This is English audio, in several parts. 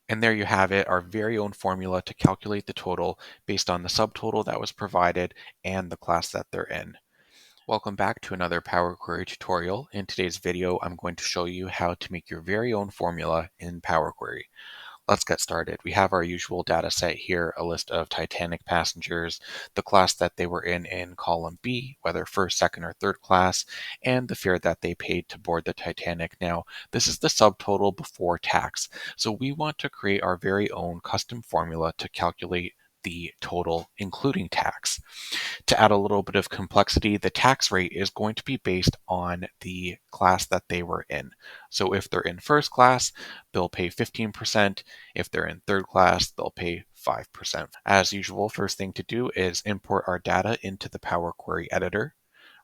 And there you have it, our very own formula to calculate the total based on the subtotal that was provided and the class that they're in. Welcome back to another Power Query tutorial. In today's video, I'm going to show you how to make your very own formula in Power Query. Let's get started. We have our usual data set here, a list of Titanic passengers, the class that they were in column B, whether first, second, or third class, and the fare that they paid to board the Titanic. Now, this is the subtotal before tax. So we want to create our very own custom formula to calculate the total, including tax. To add a little bit of complexity, the tax rate is going to be based on the class that they were in. So if they're in first class, they'll pay 15%. If they're in third class, they'll pay 5%. As usual, first thing to do is import our data into the Power Query editor.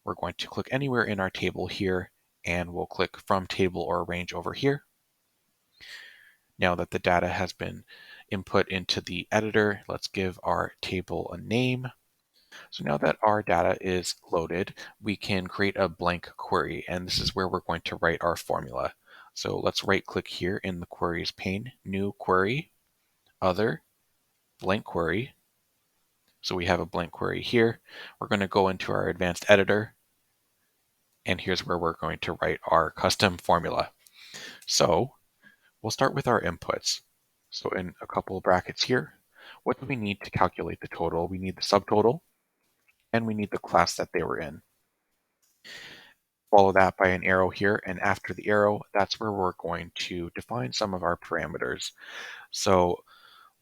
We're going to click anywhere in our table here, and we'll click from table or range over here. Now that the data has been input into the editor, let's give our table a name. So now that our data is loaded, we can create a blank query, and this is where we're going to write our formula. So let's right click here in the queries pane, new query, other, blank query. So we have a blank query here. We're going to go into our advanced editor, and here's where we're going to write our custom formula. So we'll start with our inputs. So in a couple of brackets here, what do we need to calculate the total? We need the subtotal, and we need the class that they were in. Follow that by an arrow here, and after the arrow, that's where we're going to define some of our parameters. So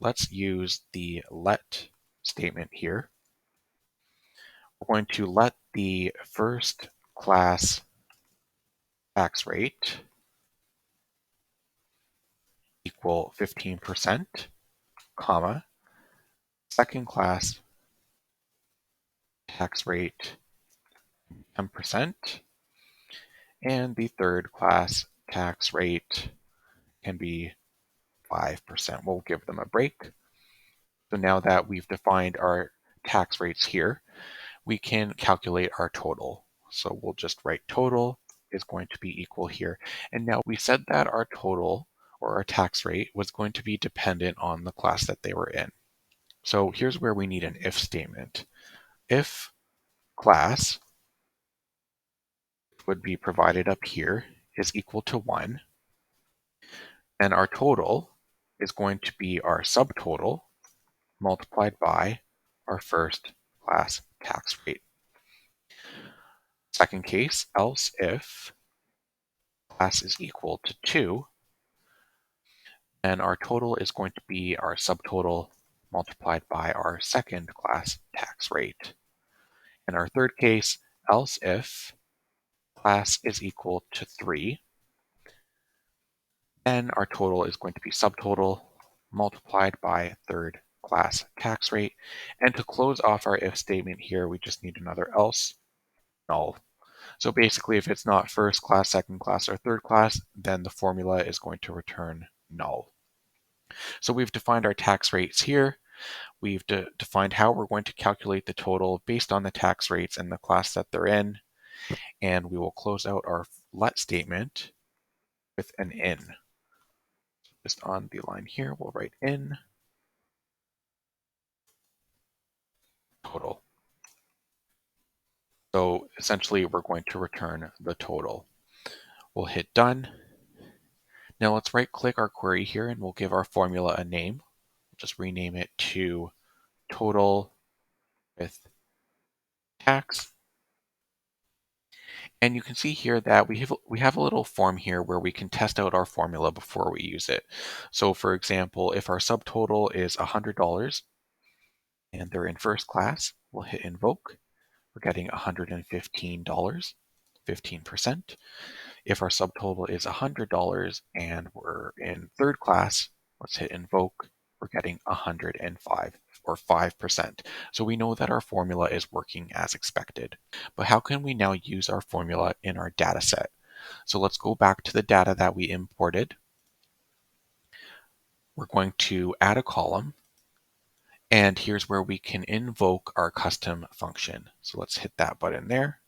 let's use the let statement here. We're going to let the first class tax rate equal 15%, comma, second class tax rate 10%, and the third class tax rate can be 5%. We'll give them a break. So now that we've defined our tax rates here, we can calculate our total. So we'll just write total is going to be equal here. And now we said that our total or our tax rate was going to be dependent on the class that they were in. So here's where we need an if statement. If class would be provided up here is equal to 1, then our total is going to be our subtotal multiplied by our first class tax rate. Second case, else if class is equal to 2, then our total is going to be our subtotal multiplied by our second class tax rate. In our third case, else if class is equal to 3, then our total is going to be subtotal multiplied by third class tax rate. And to close off our if statement here, we just need another else, null. So basically, if it's not first class, second class, or third class, then the formula is going to return null. So we've defined our tax rates here. We've defined how we're going to calculate the total based on the tax rates and the class that they're in. And we will close out our let statement with an in. Just on the line here, we'll write in total. So essentially, we're going to return the total. We'll hit done. Now let's right click our query here and we'll give our formula a name. Just rename it to total with tax. And you can see here that we have a little form here where we can test out our formula before we use it. So for example, if our subtotal is $100 and they're in first class, we'll hit invoke. We're getting $115, 15%. If our subtotal is $100 and we're in third class, let's hit invoke. We're getting 105 or 5%. So we know that our formula is working as expected. But how can we now use our formula in our data set? So let's go back to the data that we imported. We're going to add a column. And here's where we can invoke our custom function. So let's hit that button there.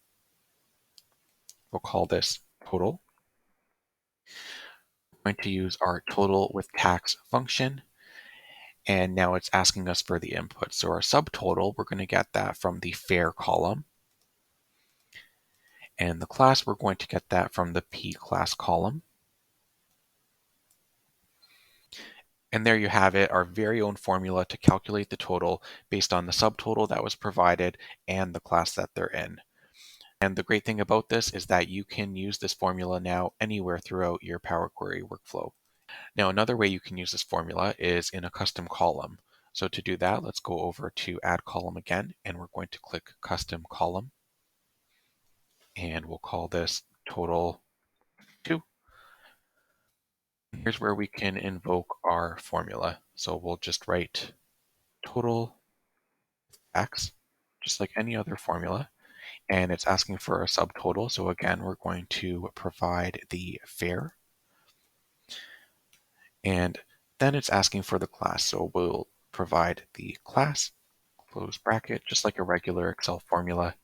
We'll call this total. We're going to use our total with tax function, and now it's asking us for the input. So our subtotal, we're going to get that from the fare column, and the class, we're going to get that from the P class column. And there you have it, our very own formula to calculate the total based on the subtotal that was provided and the class that they're in. And the great thing about this is that you can use this formula now anywhere throughout your Power Query workflow. Now, another way you can use this formula is in a custom column. So to do that, let's go over to Add Column again, and we're going to click Custom Column, and we'll call this Total 2. Here's where we can invoke our formula. So we'll just write total x, just like any other formula, and it's asking for a subtotal. So again, we're going to provide the fare, and then it's asking for the class. So we'll provide the class, close bracket, just like a regular Excel formula,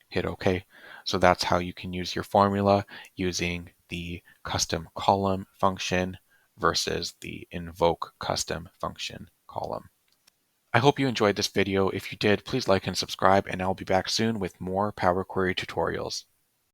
hit OK. So that's how you can use your formula using the custom column function versus the invoke custom function column. I hope you enjoyed this video. If you did, please like and subscribe, and I'll be back soon with more Power Query tutorials.